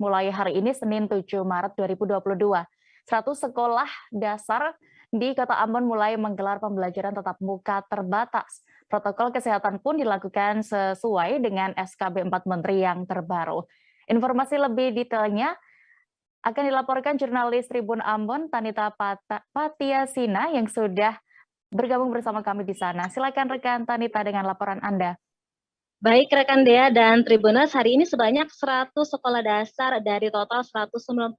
mulai hari ini Senin 7 Maret 2022. 100 sekolah dasar di Kota Ambon mulai menggelar pembelajaran tatap muka terbatas. Protokol kesehatan pun dilakukan sesuai dengan SKB 4 Menteri yang terbaru. Informasi lebih detailnya akan dilaporkan jurnalis Tribun Ambon Tanita Patiasina yang sudah bergabung bersama kami di sana. Silakan rekan Tanita dengan laporan Anda. Baik rekan Dea dan Tribuners, hari ini sebanyak 100 sekolah dasar dari total 196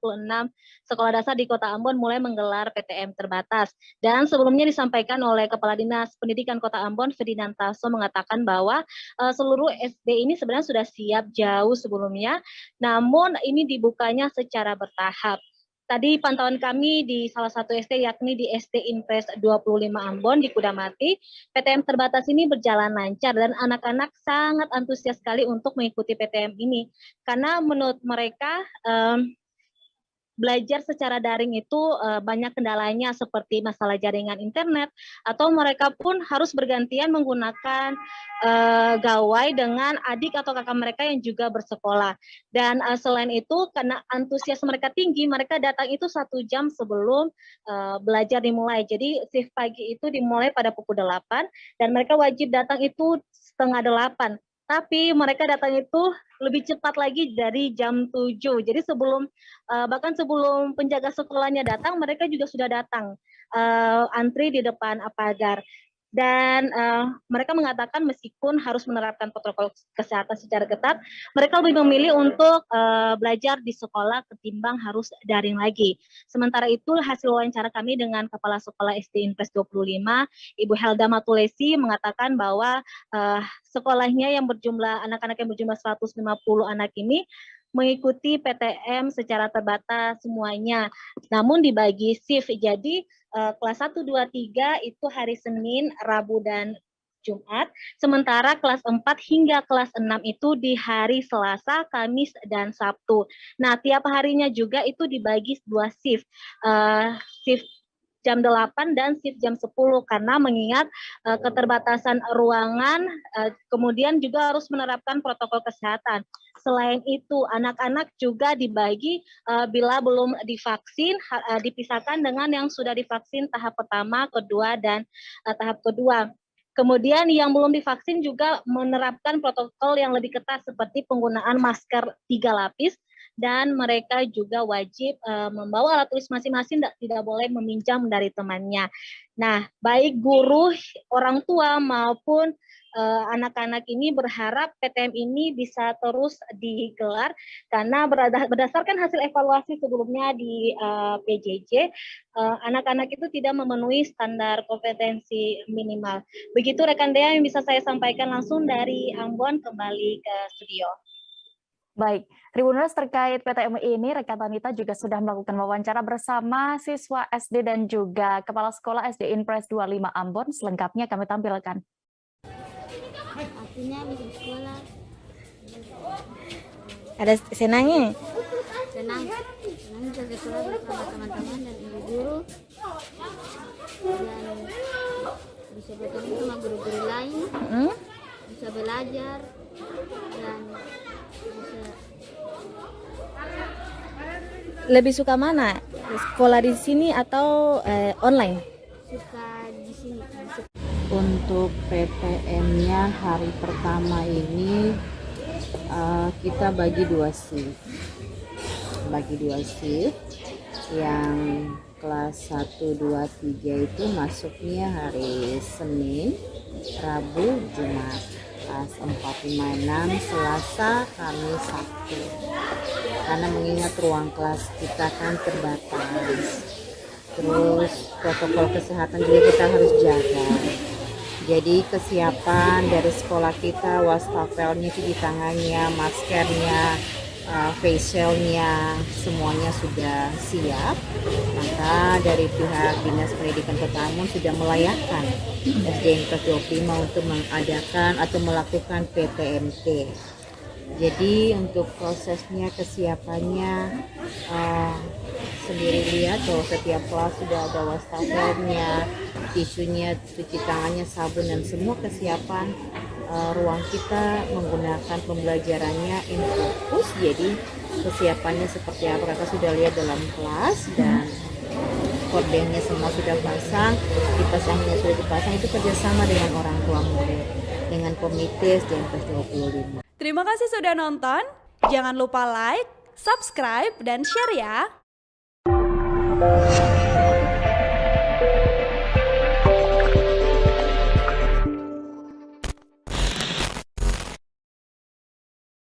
sekolah dasar di Kota Ambon mulai menggelar PTM terbatas. Dan sebelumnya disampaikan oleh Kepala Dinas Pendidikan Kota Ambon, Ferdinand Tasso, mengatakan bahwa seluruh SD ini sebenarnya sudah siap jauh sebelumnya, namun ini dibukanya secara bertahap. Tadi pantauan kami di salah satu SD, yakni di SD Impres 25 Ambon di Kudamati, PTM terbatas ini berjalan lancar dan anak-anak sangat antusias sekali untuk mengikuti PTM ini. Karena menurut mereka belajar secara daring itu banyak kendalanya seperti masalah jaringan internet, atau mereka pun harus bergantian menggunakan gawai dengan adik atau kakak mereka yang juga bersekolah. Dan selain itu karena antusias mereka tinggi, mereka datang itu 1 jam sebelum belajar dimulai. Jadi shift pagi itu dimulai pada pukul 8 dan mereka wajib datang itu setengah 8. Tapi mereka datang itu lebih cepat lagi dari jam 7. Jadi bahkan sebelum penjaga sekolahnya datang, mereka juga sudah datang antri di depan pagar. Dan mereka mengatakan meskipun harus menerapkan protokol kesehatan secara ketat, mereka lebih memilih untuk belajar di sekolah ketimbang harus daring lagi. Sementara itu hasil wawancara kami dengan Kepala Sekolah SD Impres 25, Ibu Helda Matulesi, mengatakan bahwa sekolahnya yang berjumlah anak-anak yang berjumlah 150 anak ini mengikuti PTM secara terbatas semuanya, namun dibagi shift. Jadi kelas 1, 2, 3 itu hari Senin, Rabu, dan Jumat, sementara kelas 4 hingga kelas 6 itu di hari Selasa, Kamis, dan Sabtu. Nah, tiap harinya juga itu dibagi 2 shift, shift jam 8 dan shift jam 10 karena mengingat keterbatasan ruangan, kemudian juga harus menerapkan protokol kesehatan. Selain itu, anak-anak juga dibagi bila belum divaksin, dipisahkan dengan yang sudah divaksin tahap pertama, kedua, dan tahap kedua. Kemudian yang belum divaksin juga menerapkan protokol yang lebih ketat seperti penggunaan masker 3 lapis, dan mereka juga wajib membawa alat tulis masing-masing, tidak boleh meminjam dari temannya. Nah, baik guru, orang tua maupun anak-anak ini berharap PTM ini bisa terus digelar karena berdasarkan hasil evaluasi sebelumnya di PJJ, anak-anak itu tidak memenuhi standar kompetensi minimal. Begitu rekan Dea yang bisa saya sampaikan langsung dari Ambon, kembali ke studio. Baik, Tribuners, terkait PTM ini, rekan Tanita juga sudah melakukan wawancara bersama siswa SD dan juga Kepala Sekolah SD Impres 25 Ambon. Selengkapnya kami tampilkan. Artinya bisa sekolah. Ada senangnya? Senang bisa sekolah bersama teman-teman dan ibu guru. Dan bisa bertemu sama guru-guru lain. Bisa belajar dan bisa. Lebih suka mana? Sekolah di sini atau online? Suka di sini. Untuk PTM-nya hari pertama ini kita bagi 2 shift. Yang kelas 1, 2, 3 itu masuknya hari Senin, Rabu, Jumat. Kelas 4, 5, 6 Selasa, Kamis, Sabtu. Karena mengingat ruang kelas kita kan terbatas. Terus protokol kesehatan juga kita harus jaga. Jadi kesiapan dari sekolah kita, wastafelnya, cuci tangannya, maskernya, facialnya, semuanya sudah siap. Maka dari pihak Dinas Pendidikan Kota Ambon sudah melayangkan SD Impres 25 untuk mengadakan atau melakukan PTMT. Jadi untuk prosesnya, kesiapannya sendiri lihat bahwa setiap kelas sudah ada wastafelnya, tisunya, cuci tangannya, sabun, dan semua kesiapan ruang kita menggunakan pembelajarannya in fokus. Jadi kesiapannya seperti apa kakak sudah lihat dalam kelas, dan kordengnya semua sudah pasang, kipas anginnya sudah dipasang. Itu kerjasama dengan orang tua murid, dengan komite SDMPS 25. Terima kasih sudah nonton. Jangan lupa like, subscribe, dan share ya.